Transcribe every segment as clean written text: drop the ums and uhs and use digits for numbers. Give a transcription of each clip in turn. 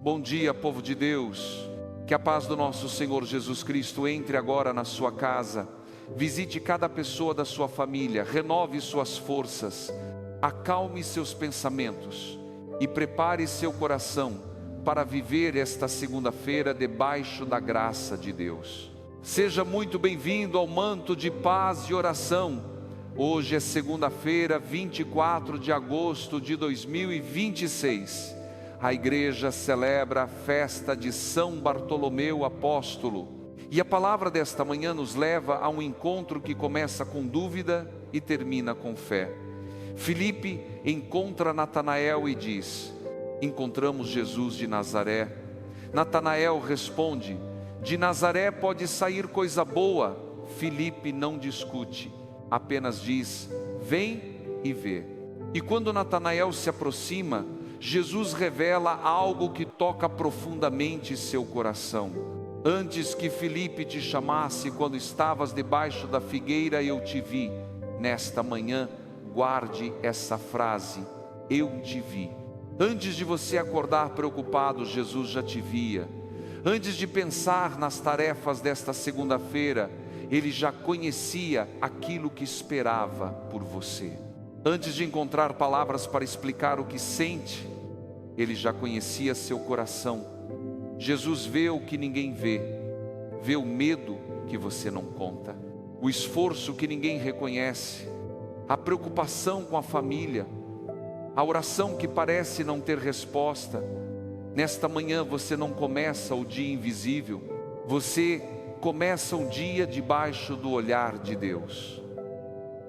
Bom dia, povo de Deus. Que a paz do nosso Senhor Jesus Cristo entre agora na sua casa. Visite cada pessoa da sua família, renove suas forças, acalme seus pensamentos e prepare seu coração para viver esta segunda-feira debaixo da graça de Deus. Seja muito bem-vindo ao manto de paz e oração. Hoje é segunda-feira, 24 de agosto de 2026. A igreja celebra a festa de São Bartolomeu Apóstolo. E a palavra desta manhã nos leva a um encontro que começa com dúvida e termina com fé. Filipe encontra Natanael e diz: encontramos Jesus de Nazaré. Natanael responde: de Nazaré pode sair coisa boa. Filipe não discute, apenas diz: vem e vê. E quando Natanael se aproxima, Jesus revela algo que toca profundamente seu coração. Antes que Filipe te chamasse, quando estavas debaixo da figueira, eu te vi. Nesta manhã, guarde essa frase: eu te vi. Antes de você acordar preocupado, Jesus já te via. Antes de pensar nas tarefas desta segunda-feira, Ele já conhecia aquilo que esperava por você. Antes de encontrar palavras para explicar o que sente, Ele já conhecia seu coração. Jesus vê o que ninguém vê, vê o medo que você não conta, o esforço que ninguém reconhece, a preocupação com a família, a oração que parece não ter resposta. Nesta manhã você não começa o dia invisível, você começa o dia debaixo do olhar de Deus.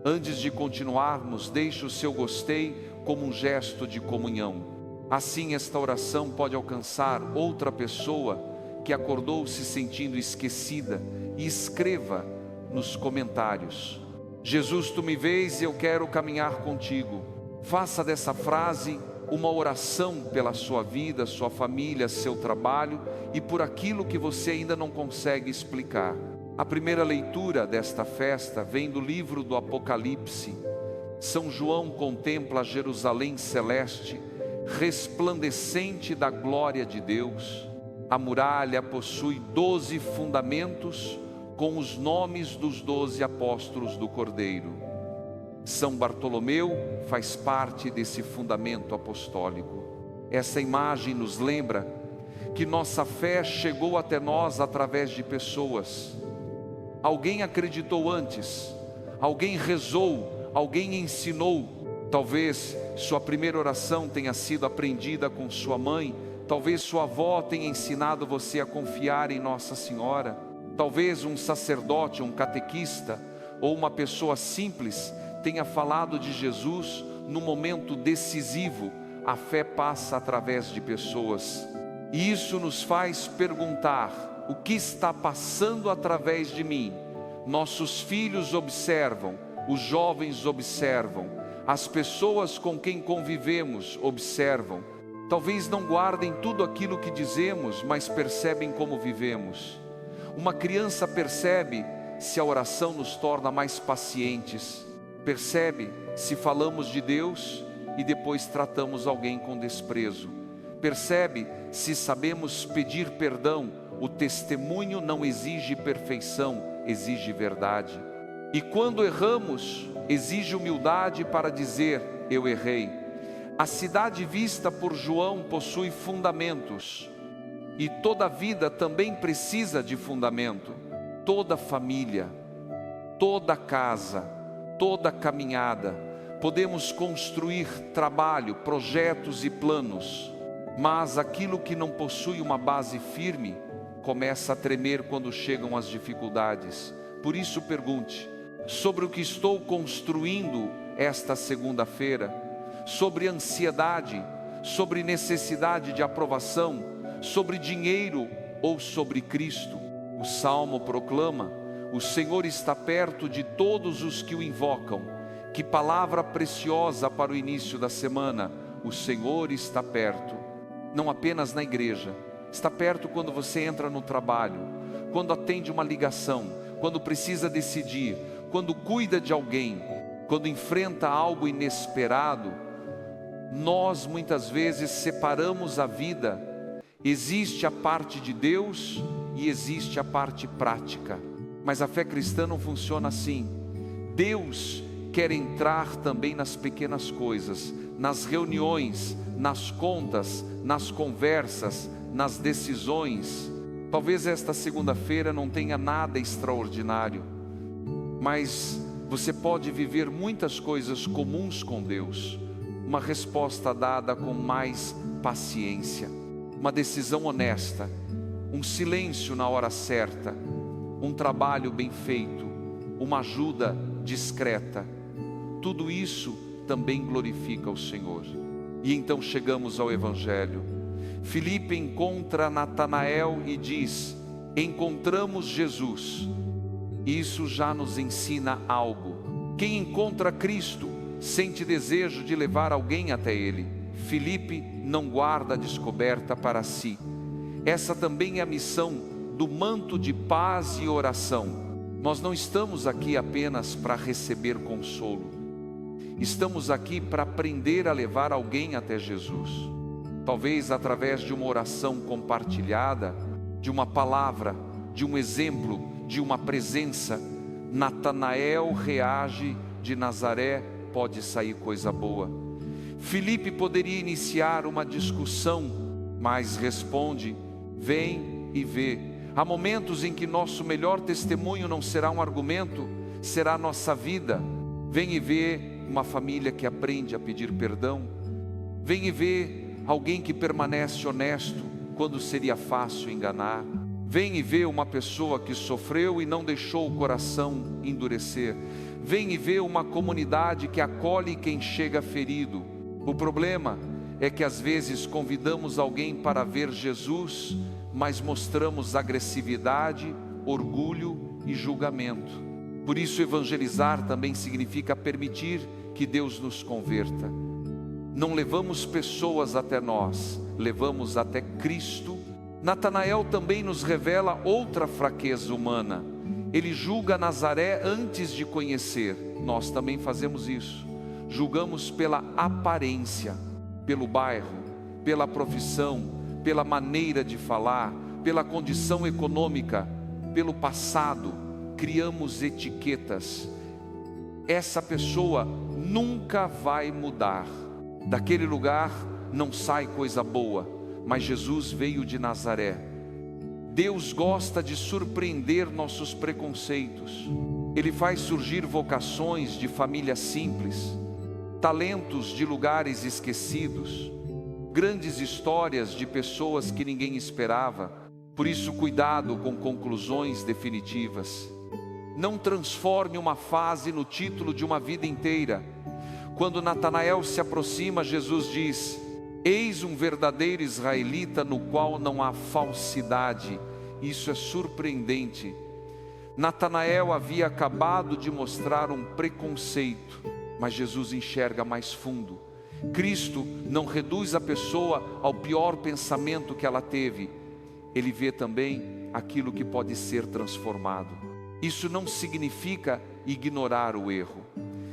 Antes de continuarmos, deixe o seu gostei como um gesto de comunhão. Assim esta oração pode alcançar outra pessoa que acordou se sentindo esquecida, e escreva nos comentários: Jesus, tu me vês e eu quero caminhar contigo. Faça dessa frase uma oração pela sua vida, sua família, seu trabalho e por aquilo que você ainda não consegue explicar. A primeira leitura desta festa vem do livro do Apocalipse. São João contempla Jerusalém celeste, resplandecente da glória de Deus. A muralha possui 12 fundamentos com os nomes dos 12 apóstolos do Cordeiro. São Bartolomeu faz parte desse fundamento apostólico. Essa imagem nos lembra que nossa fé chegou até nós através de pessoas. Alguém acreditou antes, alguém rezou, alguém ensinou. Talvez sua primeira oração tenha sido aprendida com sua mãe. Talvez sua avó tenha ensinado você a confiar em Nossa Senhora. Talvez um sacerdote, um catequista ou uma pessoa simples tenha falado de Jesus no momento decisivo. A fé passa através de pessoas. E isso nos faz perguntar: o que está passando através de mim? Nossos filhos observam, os jovens observam, as pessoas com quem convivemos observam. Talvez não guardem tudo aquilo que dizemos, mas percebem como vivemos. Uma criança percebe se a oração nos torna mais pacientes, percebe se falamos de Deus e depois tratamos alguém com desprezo, percebe se sabemos pedir perdão. O testemunho não exige perfeição, exige verdade. E quando erramos, exige humildade para dizer: eu errei. A cidade vista por João possui fundamentos, e toda vida também precisa de fundamento. Toda família, toda casa, toda caminhada, podemos construir trabalho, projetos e planos, mas aquilo que não possui uma base firme começa a tremer quando chegam as dificuldades. Por isso pergunte: sobre o que estou construindo esta segunda-feira? Sobre ansiedade, sobre necessidade de aprovação, sobre dinheiro ou sobre Cristo? O Salmo proclama: o Senhor está perto de todos os que o invocam. Que palavra preciosa para o início da semana! O Senhor está perto, não apenas na igreja. Está perto quando você entra no trabalho, quando atende uma ligação, quando precisa decidir, quando cuida de alguém, quando enfrenta algo inesperado. Nós muitas vezes separamos a vida Existe a parte de Deus e existe a parte prática. Mas a fé cristã não funciona assim. Deus quer entrar também nas pequenas coisas, nas reuniões, nas contas, nas conversas, nas decisões. Talvez esta segunda-feira não tenha nada extraordinário, mas você pode viver muitas coisas comuns com Deus. Uma resposta dada com mais paciência, uma decisão honesta, um silêncio na hora certa, um trabalho bem feito, uma ajuda discreta. Tudo isso também glorifica o Senhor. E então chegamos ao Evangelho. Filipe encontra Natanael e diz: encontramos Jesus. Isso já nos ensina algo. Quem encontra Cristo sente desejo de levar alguém até Ele. Filipe não guarda a descoberta para si. Essa também é a missão do manto de paz e oração. Nós não estamos aqui apenas para receber consolo. Estamos aqui para aprender a levar alguém até Jesus. Talvez através de uma oração compartilhada, de uma palavra, de um exemplo, de uma presença. Natanael reage, de Nazaré pode sair coisa boa. Filipe poderia iniciar uma discussão, mas responde: vem e vê. Há momentos em que nosso melhor testemunho não será um argumento, será a nossa vida. Vem e vê uma família que aprende a pedir perdão. Vem e vê alguém que permanece honesto quando seria fácil enganar. Vem e vê uma pessoa que sofreu e não deixou o coração endurecer. Vem e vê uma comunidade que acolhe quem chega ferido. O problema é que às vezes convidamos alguém para ver Jesus, mas mostramos agressividade, orgulho e julgamento. Por isso evangelizar também significa permitir que Deus nos converta. Não levamos pessoas até nós, levamos até Cristo. Natanael também nos revela outra fraqueza humana. Ele julga Nazaré antes de conhecer. Nós também fazemos isso. Julgamos pela aparência, pelo bairro, pela profissão, pela maneira de falar, pela condição econômica, pelo passado. Criamos etiquetas. Essa pessoa nunca vai mudar. Daquele lugar não sai coisa boa, mas Jesus veio de Nazaré. Deus gosta de surpreender nossos preconceitos. Ele faz surgir vocações de famílias simples, talentos de lugares esquecidos, grandes histórias de pessoas que ninguém esperava. Por isso, cuidado com conclusões definitivas. Não transforme uma fase no título de uma vida inteira. Quando Natanael se aproxima, Jesus diz: eis um verdadeiro israelita no qual não há falsidade. Isso é surpreendente. Natanael havia acabado de mostrar um preconceito, mas Jesus enxerga mais fundo. Cristo não reduz a pessoa ao pior pensamento que ela teve. Ele vê também aquilo que pode ser transformado. Isso não significa ignorar o erro.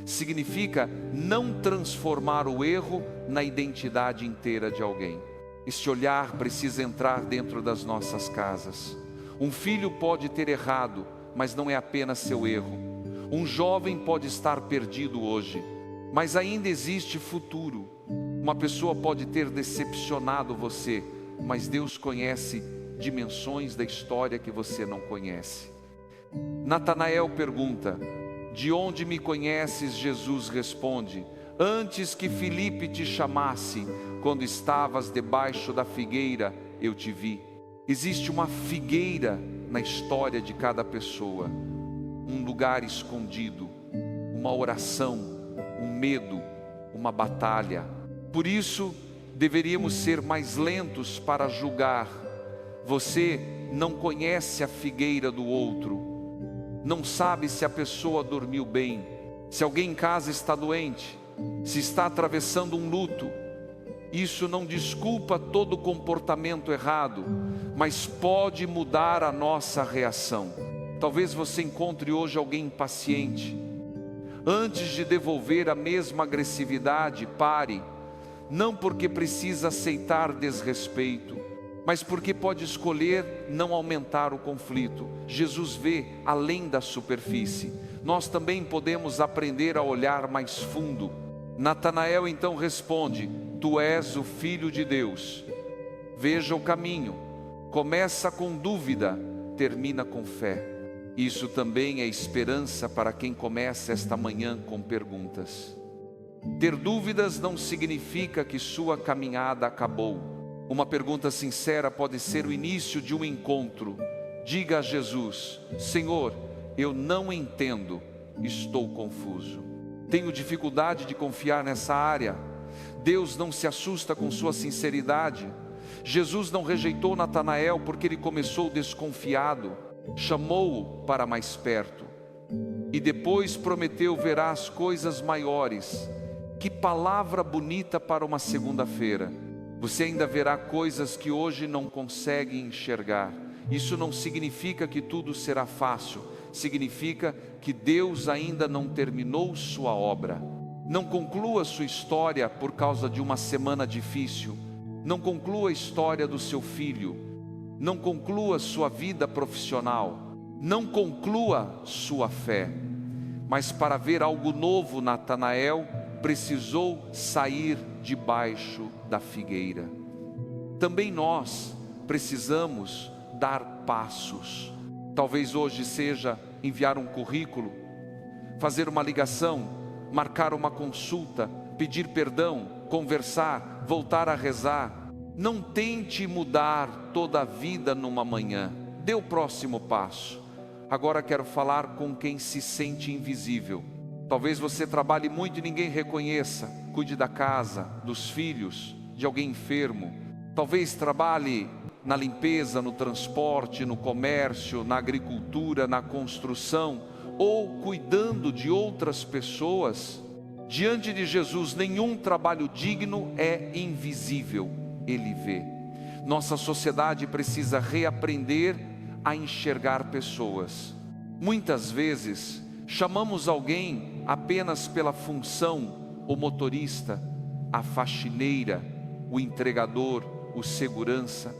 Significa não transformar o erro na identidade inteira de alguém. Este olhar precisa entrar dentro das nossas casas. Um filho pode ter errado, mas não é apenas seu erro. Um jovem pode estar perdido hoje, mas ainda existe futuro. Uma pessoa pode ter decepcionado você, mas Deus conhece dimensões da história que você não conhece. Natanael pergunta: de onde me conheces? Jesus responde: antes que Filipe te chamasse, quando estavas debaixo da figueira, eu te vi. Existe uma figueira na história de cada pessoa, um lugar escondido, uma oração, um medo, uma batalha. Por isso, deveríamos ser mais lentos para julgar. Você não conhece a figueira do outro, não sabe se a pessoa dormiu bem, se alguém em casa está doente, se está atravessando um luto. Isso não desculpa todo comportamento errado, mas pode mudar a nossa reação. Talvez você encontre hoje alguém impaciente. Antes de devolver a mesma agressividade, pare. Não porque precisa aceitar desrespeito, mas porque pode escolher não aumentar o conflito. Jesus vê além da superfície. Nós também podemos aprender a olhar mais fundo. Natanael então responde: Tu és o Filho de Deus. Veja o caminho. Começa com dúvida, termina com fé. Isso também é esperança para quem começa esta manhã com perguntas. Ter dúvidas não significa que sua caminhada acabou. Uma pergunta sincera pode ser o início de um encontro. Diga a Jesus: Senhor, eu não entendo, estou confuso. Tenho dificuldade de confiar nessa área. Deus não se assusta com sua sinceridade. Jesus não rejeitou Natanael porque ele começou desconfiado. Chamou-o para mais perto. E depois prometeu: verás coisas maiores. Que palavra bonita para uma segunda-feira. Você ainda verá coisas que hoje não consegue enxergar. Isso não significa que tudo será fácil. Significa que Deus ainda não terminou sua obra. Não conclua sua história por causa de uma semana difícil. Não conclua a história do seu filho. Não conclua sua vida profissional. Não conclua sua fé. Mas para ver algo novo, Natanael precisou sair debaixo da figueira. Também nós precisamos dar passos. Talvez hoje seja enviar um currículo, fazer uma ligação, marcar uma consulta, pedir perdão, conversar, voltar a rezar. Não tente mudar toda a vida numa manhã. Dê o próximo passo. Agora quero falar com quem se sente invisível. Talvez você trabalhe muito e ninguém reconheça. Cuide da casa, dos filhos, de alguém enfermo. Talvez trabalhe na limpeza, no transporte, no comércio, na agricultura, na construção, ou cuidando de outras pessoas. Diante de Jesus, nenhum trabalho digno é invisível. Ele vê. Nossa sociedade precisa reaprender a enxergar pessoas. Muitas vezes chamamos alguém apenas pela função: o motorista, a faxineira, o entregador, o segurança.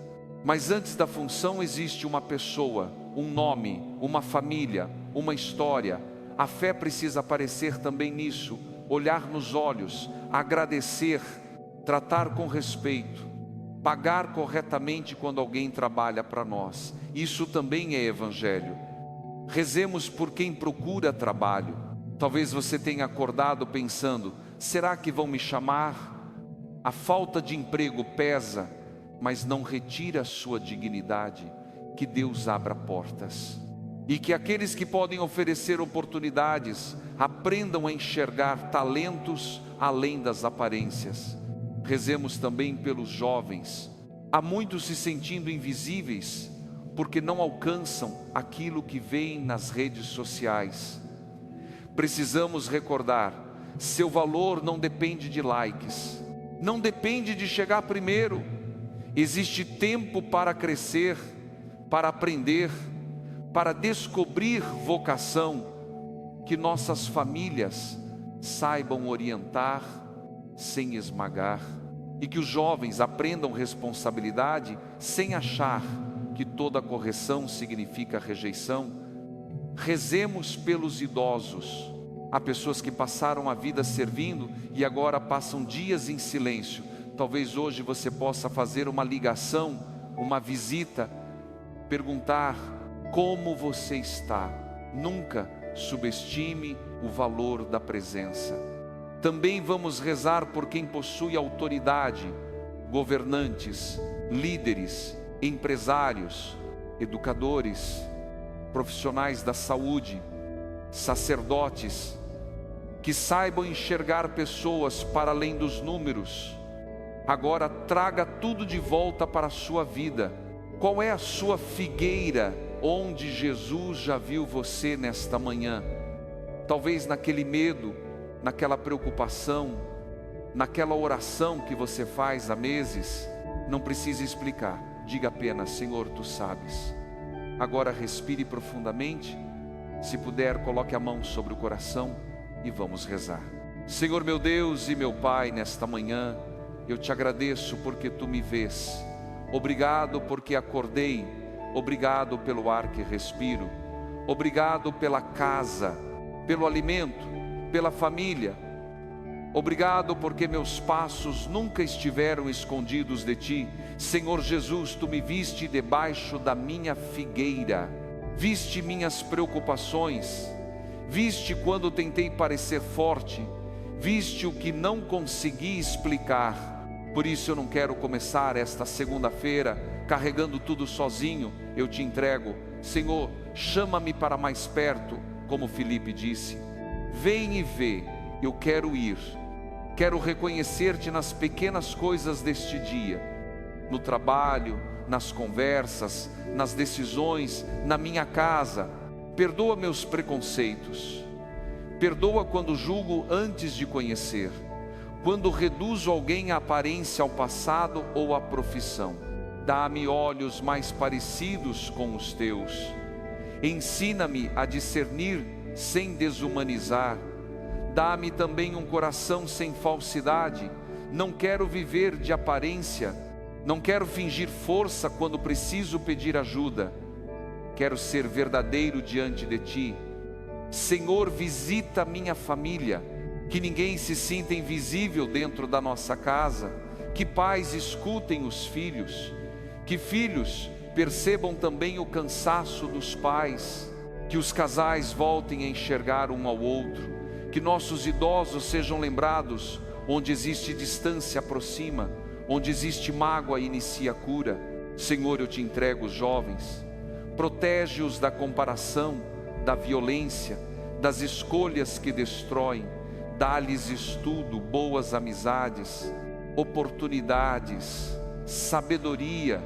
Mas antes da função existe uma pessoa, um nome, uma família, uma história. A fé precisa aparecer também nisso. Olhar nos olhos, agradecer, tratar com respeito, pagar corretamente quando alguém trabalha para nós. Isso também é evangelho. Rezemos por quem procura trabalho. Talvez você tenha acordado pensando: será que vão me chamar? A falta de emprego pesa, mas não retira a sua dignidade. Que Deus abra portas. E que aqueles que podem oferecer oportunidades aprendam a enxergar talentos além das aparências. Rezemos também pelos jovens. Há muitos se sentindo invisíveis porque não alcançam aquilo que veem nas redes sociais. Precisamos recordar: seu valor não depende de likes, não depende de chegar primeiro. Existe tempo para crescer, para aprender, para descobrir vocação. Que nossas famílias saibam orientar sem esmagar, e que os jovens aprendam responsabilidade sem achar que toda correção significa rejeição. Rezemos pelos idosos. Há pessoas que passaram a vida servindo e agora passam dias em silêncio. Talvez hoje você possa fazer uma ligação, uma visita, perguntar: como você está? Nunca subestime o valor da presença. Também vamos rezar por quem possui autoridade: governantes, líderes, empresários, educadores, profissionais da saúde, sacerdotes, que saibam enxergar pessoas para além dos números. Agora traga tudo de volta para a sua vida. Qual é a sua figueira onde Jesus já viu você nesta manhã? Talvez naquele medo, naquela preocupação, naquela oração que você faz há meses. Não precisa explicar, diga apenas: Senhor, Tu sabes. Agora respire profundamente. Se puder, coloque a mão sobre o coração e vamos rezar. Senhor meu Deus e meu Pai, nesta manhã eu te agradeço porque Tu me vês. Obrigado porque acordei. Obrigado pelo ar que respiro. Obrigado pela casa, pelo alimento, pela família. Obrigado porque meus passos nunca estiveram escondidos de Ti. Senhor Jesus, Tu me viste debaixo da minha figueira. Viste minhas preocupações. Viste quando tentei parecer forte. Viste o que não consegui explicar. Por isso eu não quero começar esta segunda-feira carregando tudo sozinho. Eu Te entrego. Senhor, chama-me para mais perto, como Filipe disse. Vem e vê, eu quero ir. Quero reconhecer-Te nas pequenas coisas deste dia. No trabalho, nas conversas, nas decisões, na minha casa. Perdoa meus preconceitos. Perdoa quando julgo antes de conhecer. Quando reduzo alguém à aparência, ao passado ou à profissão. Dá-me olhos mais parecidos com os Teus. Ensina-me a discernir sem desumanizar. Dá-me também um coração sem falsidade. Não quero viver de aparência. Não quero fingir força quando preciso pedir ajuda. Quero ser verdadeiro diante de Ti. Senhor, visita minha família. Que ninguém se sinta invisível dentro da nossa casa. Que pais escutem os filhos. Que filhos percebam também o cansaço dos pais. Que os casais voltem a enxergar um ao outro. Que nossos idosos sejam lembrados. Onde existe distância, aproxima. Onde existe mágoa, inicia a cura. Senhor, eu Te entrego os jovens. Protege-os da comparação, da violência, das escolhas que destroem. Dá-lhes estudo, boas amizades, oportunidades, sabedoria.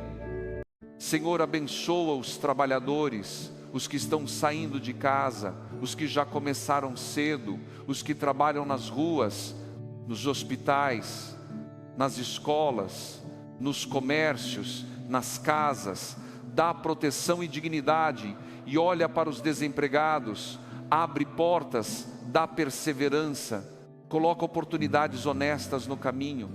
Senhor, abençoa os trabalhadores, os que estão saindo de casa, os que já começaram cedo, os que trabalham nas ruas, nos hospitais, nas escolas, nos comércios, nas casas. Dá proteção e dignidade e olha para os desempregados. Abre portas, dá perseverança, coloca oportunidades honestas no caminho.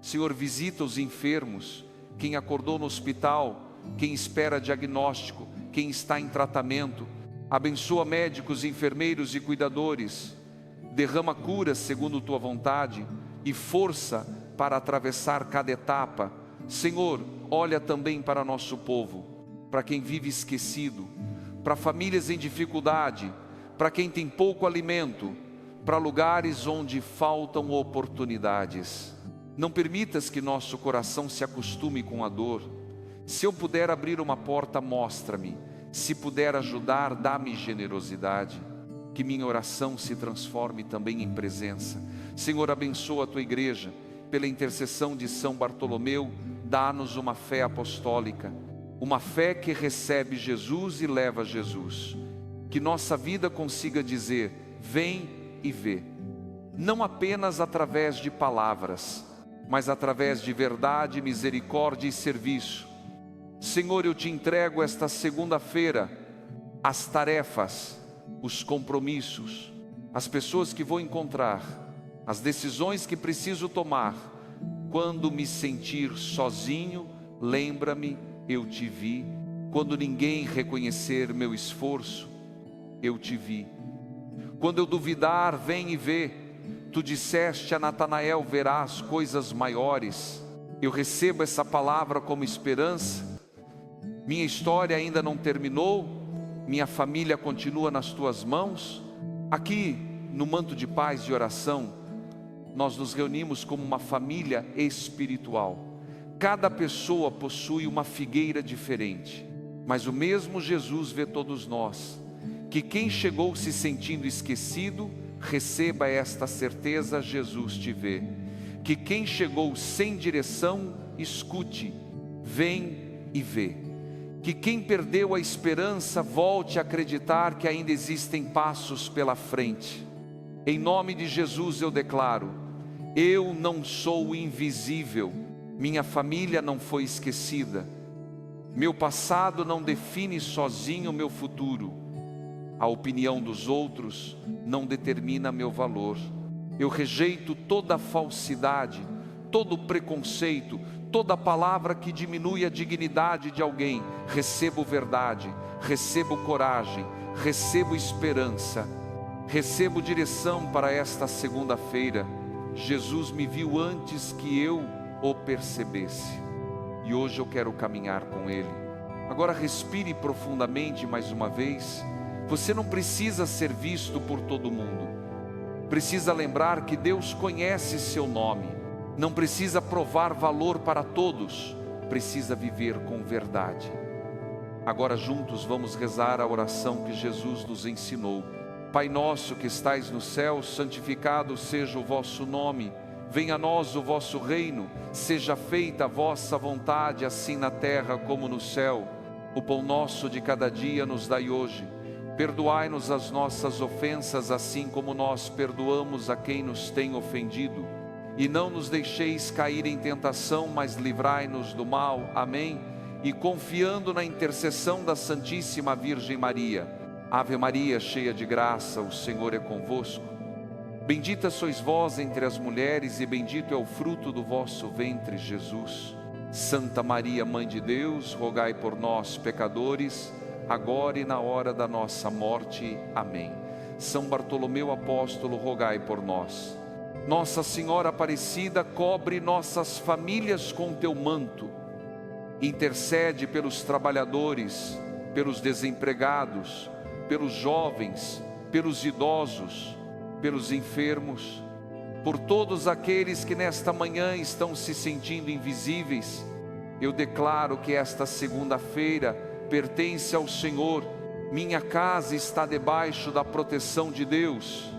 Senhor, visita os enfermos, quem acordou no hospital, quem espera diagnóstico, quem está em tratamento. Abençoa médicos, enfermeiros e cuidadores. Derrama cura segundo Tua vontade e força para atravessar cada etapa. Senhor, olha também para nosso povo, para quem vive esquecido, para famílias em dificuldade, para quem tem pouco alimento, para lugares onde faltam oportunidades. Não permitas que nosso coração se acostume com a dor. Se eu puder abrir uma porta, mostra-me. Se puder ajudar, dá-me generosidade. Que minha oração se transforme também em presença. Senhor, abençoa a Tua igreja. Pela intercessão de São Bartolomeu, dá-nos uma fé apostólica. Uma fé que recebe Jesus e leva Jesus. Que nossa vida consiga dizer, vem e vê. Não apenas através de palavras, mas através de verdade, misericórdia e serviço. Senhor, eu Te entrego esta segunda-feira, as tarefas, os compromissos, as pessoas que vou encontrar, as decisões que preciso tomar. Quando me sentir sozinho, lembra-me, eu Te vi. Quando ninguém reconhecer meu esforço, eu Te vi. Quando eu duvidar, vem e vê. Tu disseste a Natanael, verás coisas maiores. Eu recebo essa palavra como esperança. Minha história ainda não terminou. Minha família continua nas Tuas mãos. Aqui, no manto de paz e oração, nós nos reunimos como uma família espiritual. Cada pessoa possui uma figueira diferente, mas o mesmo Jesus vê todos nós. Que quem chegou se sentindo esquecido, receba esta certeza, Jesus te vê. Que quem chegou sem direção, escute, vem e vê. Que quem perdeu a esperança, volte a acreditar que ainda existem passos pela frente. Em nome de Jesus eu declaro, eu não sou invisível, minha família não foi esquecida. Meu passado não define sozinho o meu futuro. A opinião dos outros não determina meu valor. Eu rejeito toda falsidade, todo preconceito, toda palavra que diminui a dignidade de alguém. Recebo verdade, recebo coragem, recebo esperança, recebo direção para esta segunda-feira. Jesus me viu antes que eu o percebesse, e hoje eu quero caminhar com Ele. Agora respire profundamente mais uma vez. Você não precisa ser visto por todo mundo. Precisa lembrar que Deus conhece seu nome. Não precisa provar valor para todos. Precisa viver com verdade. Agora juntos vamos rezar a oração que Jesus nos ensinou. Pai nosso que estais no céu, santificado seja o vosso nome. Venha a nós o vosso reino. Seja feita a vossa vontade, assim na terra como no céu. O pão nosso de cada dia nos dai hoje. Perdoai-nos as nossas ofensas, assim como nós perdoamos a quem nos tem ofendido. E não nos deixeis cair em tentação, mas livrai-nos do mal. Amém. E confiando na intercessão da Santíssima Virgem Maria. Ave Maria, cheia de graça, o Senhor é convosco. Bendita sois vós entre as mulheres, e bendito é o fruto do vosso ventre, Jesus. Santa Maria, Mãe de Deus, rogai por nós, pecadores, agora e na hora da nossa morte. Amém. São Bartolomeu Apóstolo, rogai por nós. Nossa Senhora Aparecida, cobre nossas famílias com teu manto. Intercede pelos trabalhadores, pelos desempregados, pelos jovens, pelos idosos, pelos enfermos, por todos aqueles que nesta manhã estão se sentindo invisíveis. Eu declaro que esta segunda-feira pertence ao Senhor. Minha casa está debaixo da proteção de Deus.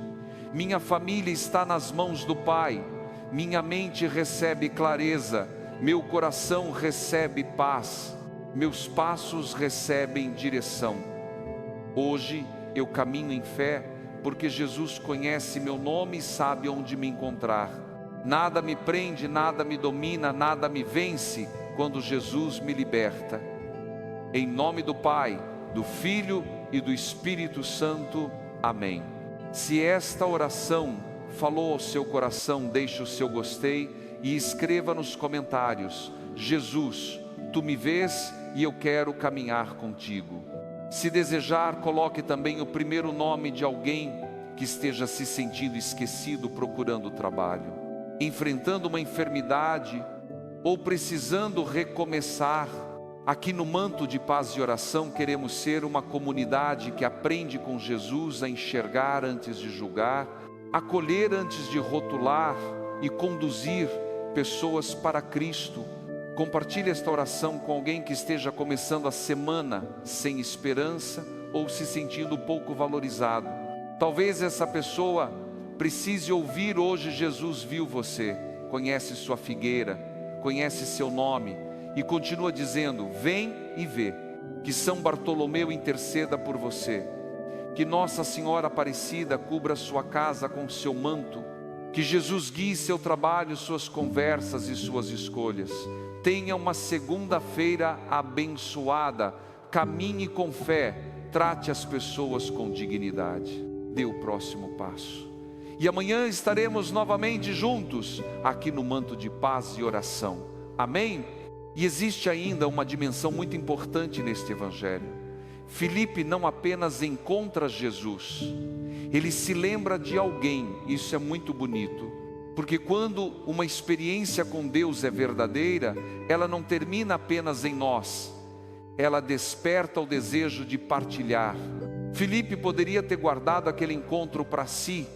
Minha família está nas mãos do Pai. Minha mente recebe clareza. Meu coração recebe paz. Meus passos recebem direção. Hoje eu caminho em fé, porque Jesus conhece meu nome e sabe onde me encontrar. Nada me prende, nada me domina, nada me vence quando Jesus me liberta. Em nome do Pai, do Filho e do Espírito Santo. Amém. Se esta oração falou ao seu coração, deixe o seu gostei e escreva nos comentários: Jesus, tu me vês e eu quero caminhar contigo. Se desejar, coloque também o primeiro nome de alguém que esteja se sentindo esquecido, procurando trabalho, enfrentando uma enfermidade ou precisando recomeçar. Aqui no Manto de Paz e Oração queremos ser uma comunidade que aprende com Jesus a enxergar antes de julgar, acolher antes de rotular e conduzir pessoas para Cristo. Compartilhe esta oração com alguém que esteja começando a semana sem esperança ou se sentindo pouco valorizado. Talvez essa pessoa precise ouvir hoje: Jesus viu você, conhece sua figueira, conhece seu nome e continua dizendo: vem e vê. Que São Bartolomeu interceda por você. Que Nossa Senhora Aparecida cubra sua casa com seu manto. Que Jesus guie seu trabalho, suas conversas e suas escolhas. Tenha uma segunda-feira abençoada. Caminhe com fé. Trate as pessoas com dignidade. Dê o próximo passo. E amanhã estaremos novamente juntos aqui no Manto de Paz e Oração. Amém? E existe ainda uma dimensão muito importante neste Evangelho. Filipe não apenas encontra Jesus, ele se lembra de alguém. Isso é muito bonito, porque quando uma experiência com Deus é verdadeira, ela não termina apenas em nós, ela desperta o desejo de partilhar. Filipe poderia ter guardado aquele encontro para si,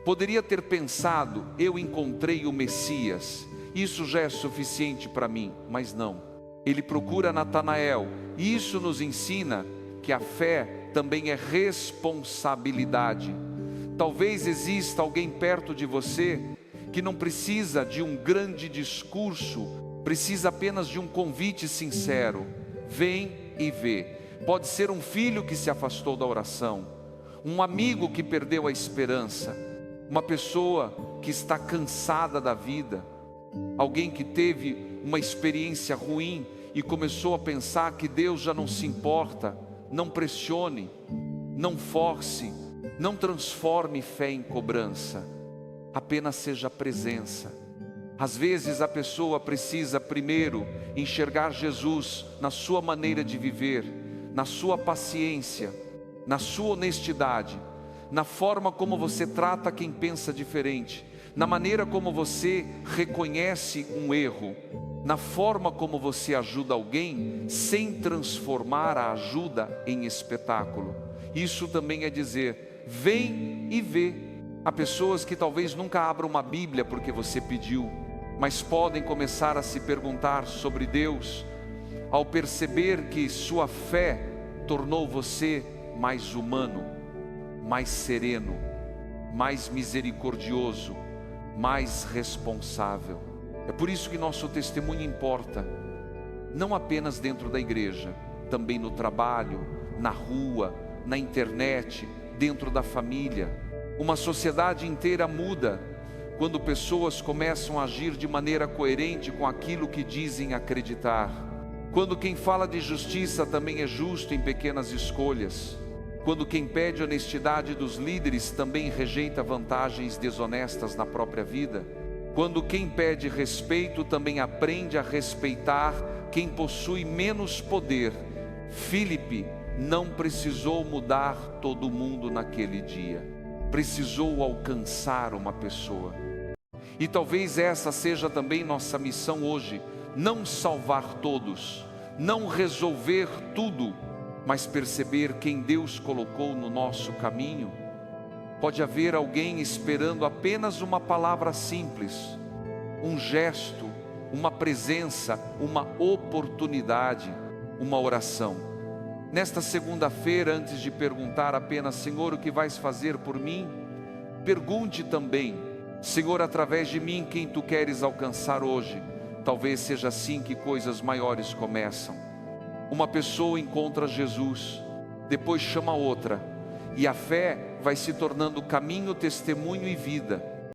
poderia ter pensado: eu encontrei o Messias, isso já é suficiente para mim. Mas não, ele procura Natanael, e isso nos ensina que a fé também é responsabilidade. Talvez exista alguém perto de você que não precisa de um grande discurso, precisa apenas de um convite sincero: vem e vê. Pode ser um filho que se afastou da oração, um amigo que perdeu a esperança, uma pessoa que está cansada da vida, alguém que teve uma experiência ruim e começou a pensar que Deus já não se importa. Não pressione, não force, não transforme fé em cobrança. Apenas seja presença. Às vezes a pessoa precisa primeiro enxergar Jesus na sua maneira de viver, na sua paciência, na sua honestidade, na forma como você trata quem pensa diferente, na maneira como você reconhece um erro, na forma como você ajuda alguém sem transformar a ajuda em espetáculo. Isso também é dizer, vem e vê. Há pessoas que talvez nunca abram uma Bíblia porque você pediu, mas podem começar a se perguntar sobre Deus, ao perceber que sua fé tornou você mais humano, mais sereno, mais misericordioso, mais responsável. É por isso que nosso testemunho importa, não apenas dentro da igreja, também no trabalho, na rua, na internet, dentro da família. Uma sociedade inteira muda quando pessoas começam a agir de maneira coerente com aquilo que dizem acreditar. Quando quem fala de justiça também é justo em pequenas escolhas. Quando quem pede honestidade dos líderes também rejeita vantagens desonestas na própria vida. Quando quem pede respeito também aprende a respeitar quem possui menos poder. Filipe não precisou mudar todo mundo naquele dia. Precisou alcançar uma pessoa. E talvez essa seja também nossa missão hoje. Não salvar todos, não resolver tudo, mas perceber quem Deus colocou no nosso caminho. Pode haver alguém esperando apenas uma palavra simples, um gesto, uma presença, uma oportunidade, uma oração. Nesta segunda-feira, antes de perguntar apenas, Senhor, o que vais fazer por mim? Pergunte também, Senhor, através de mim, quem Tu queres alcançar hoje? Talvez seja assim que coisas maiores começam. Uma pessoa encontra Jesus, depois chama outra, e a fé vai se tornando caminho, testemunho e vida.